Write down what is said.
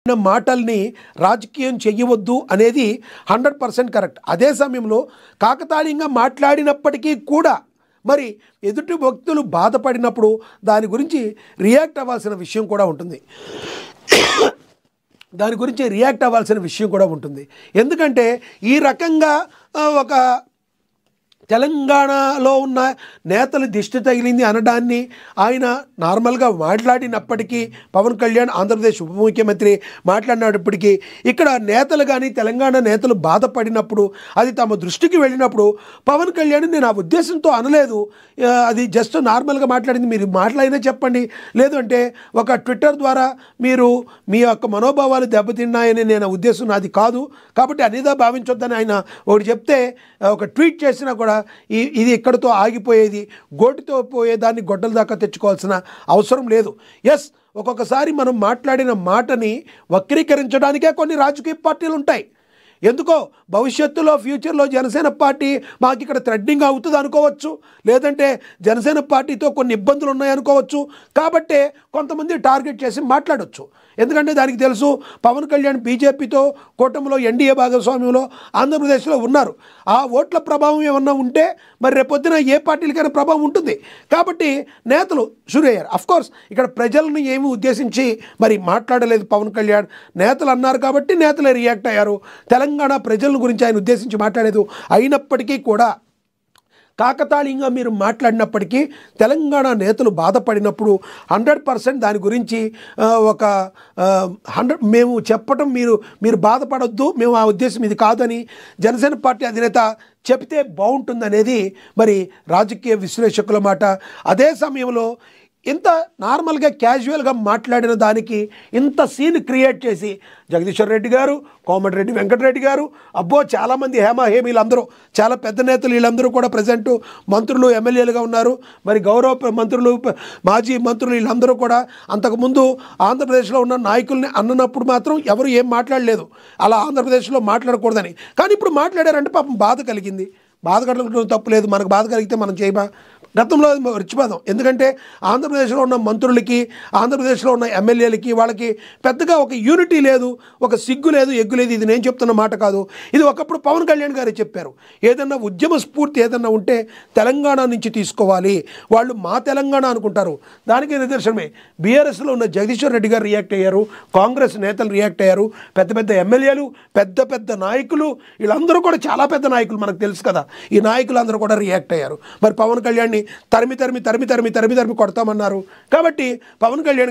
మాటల్ని రాజకీయం చెయ్యవద్దు అనేది 100% కరెక్ట్. అదే సమయంలో కాకతాళీయంగా మాట్లాడినప్పటికీ కూడా మరి ఎదుటి వ్యక్తులు బాధపడినప్పుడు దాని గురించి రియాక్ట్ అవ్వాల్సిన విషయం కూడా ఉంటుంది. ఎందుకంటే ఈ రకంగా ఒక తెలంగాణలో ఉన్న నేతలు దిష్టి తగిలింది అనడాన్ని ఆయన నార్మల్గా మాట్లాడినప్పటికీ, పవన్ కళ్యాణ్ ఆంధ్రప్రదేశ్ ఉప ముఖ్యమంత్రి మాట్లాడినప్పటికీ ఇక్కడ నేతలు కానీ తెలంగాణ నేతలు బాధపడినప్పుడు అది తమ దృష్టికి వెళ్ళినప్పుడు పవన్ కళ్యాణ్ నేను ఆ ఉద్దేశంతో అనలేదు, అది జస్ట్ నార్మల్గా మాట్లాడింది, మీరు మాట్లాడినా చెప్పండి, లేదు అంటే ఒక ట్విట్టర్ ద్వారా మీరు మీ యొక్క మనోభావాలు దెబ్బతిన్నాయని నేను ఉద్దేశం నాది కాదు కాబట్టి అనేదా భావించొద్దని ఆయన ఒకటి చెప్తే ఒక ట్వీట్ చేసినా కూడా ఇది ఇక్కడితో ఆగిపోయేది, గోటితో పోయేదాన్ని గొడ్డల దాకా తెచ్చుకోవాల్సిన అవసరం లేదు. ఎస్, ఒక్కొక్కసారి మనం మాట్లాడిన మాటని వక్రీకరించడానికే కొన్ని రాజకీయ పార్టీలు ఉంటాయి. ఎందుకో భవిష్యత్తులో ఫ్యూచర్లో జనసేన పార్టీ మాకు ఇక్కడ థ్రెడ్డింగ్ అవుతుంది అనుకోవచ్చు, లేదంటే జనసేన పార్టీతో కొన్ని ఇబ్బందులు ఉన్నాయనుకోవచ్చు, కాబట్టే కొంతమంది టార్గెట్ చేసి మాట్లాడవచ్చు. ఎందుకంటే దానికి తెలుసు పవన్ కళ్యాణ్ బీజేపీతో కూటమిలో ఎన్డీఏ భాగస్వామ్యంలో ఆంధ్రప్రదేశ్లో ఉన్నారు. ఆ ఓట్ల ప్రభావం ఏమన్నా ఉంటే మరి రేపొద్దున ఏ పార్టీలకైనా ప్రభావం ఉంటుంది. కాబట్టి నేతలు షురయ్యారు. అఫ్కోర్స్ ఇక్కడ ప్రజలను ఏమి ఉద్దేశించి మరి మాట్లాడలేదు పవన్ కళ్యాణ్, నేతలు అన్నారు కాబట్టి నేతలే రియాక్ట్ అయ్యారు. తెలంగాణ ప్రజల గురించి ఆయన ఉద్దేశించి మాట్లాడలేదు. అయినప్పటికీ కూడా కాకతాళీయంగా మీరు మాట్లాడినప్పటికీ తెలంగాణ నేతలు బాధపడినప్పుడు 100% దాని గురించి ఒక 100 మేము చెప్పటం మీరు బాధపడొద్దు, మేము ఆ ఉద్దేశం ఇది కాదని జనసేన పార్టీ అధినేత చెప్తే బాగుంటుందనేది మరి రాజకీయ విశ్లేషకుల మాట. అదే సమయంలో ఇంత నార్మల్గా క్యాజువల్గా మాట్లాడిన దానికి ఇంత సీన్ క్రియేట్ చేసి జగదీశ్వర్ రెడ్డి గారు, కోమటిరెడ్డి వెంకటరెడ్డి గారు, అబ్బో చాలామంది హేమీలందరూ చాలా పెద్ద నేతలు వీళ్ళందరూ కూడా ప్రజెంటు మంత్రులు ఎమ్మెల్యేలుగా ఉన్నారు. మరి గౌరవ మంత్రులు, మాజీ మంత్రులు వీళ్ళందరూ కూడా అంతకుముందు ఆంధ్రప్రదేశ్లో ఉన్న నాయకుల్ని అన్నప్పుడు మాత్రం ఎవరు ఏం మాట్లాడలేదు, అలా ఆంధ్రప్రదేశ్లో మాట్లాడకూడదని. కానీ ఇప్పుడు మాట్లాడారంటే పాపం బాధ కలిగింది. బాధ కలగడం తప్పులేదు, మనకు బాధ కలిగితే మనం చేయమా? గతంలో మర్చిపోదాం. ఎందుకంటే ఆంధ్రప్రదేశ్లో ఉన్న మంత్రులకి, ఆంధ్రప్రదేశ్లో ఉన్న ఎమ్మెల్యేలకి వాళ్ళకి పెద్దగా ఒక యూనిటీ లేదు, ఒక సిగ్గు లేదు, ఎగ్గు లేదు. ఇది నేను చెప్తున్న మాట కాదు, ఇది ఒకప్పుడు పవన్ కళ్యాణ్ గారే చెప్పారు. ఏదన్నా ఉద్యమ స్ఫూర్తి ఏదన్నా ఉంటే తెలంగాణ నుంచి తీసుకోవాలి, వాళ్ళు మా తెలంగాణ అనుకుంటారు. దానికి నిదర్శనమే బీఆర్ఎస్లో ఉన్న జగదీశ్వర్ రెడ్డి గారు రియాక్ట్ అయ్యారు, కాంగ్రెస్ నేతలు రియాక్ట్ అయ్యారు, పెద్ద పెద్ద ఎమ్మెల్యేలు, పెద్ద పెద్ద నాయకులు, వీళ్ళందరూ కూడా చాలా పెద్ద నాయకులు, మనకు తెలుసు కదా. ఈ నాయకులందరూ కూడా రియాక్ట్ అయ్యారు. మరి పవన్ కళ్యాణ్ని తరిమి కొడతామన్నారు. కాబట్టి పవన్ కళ్యాణ్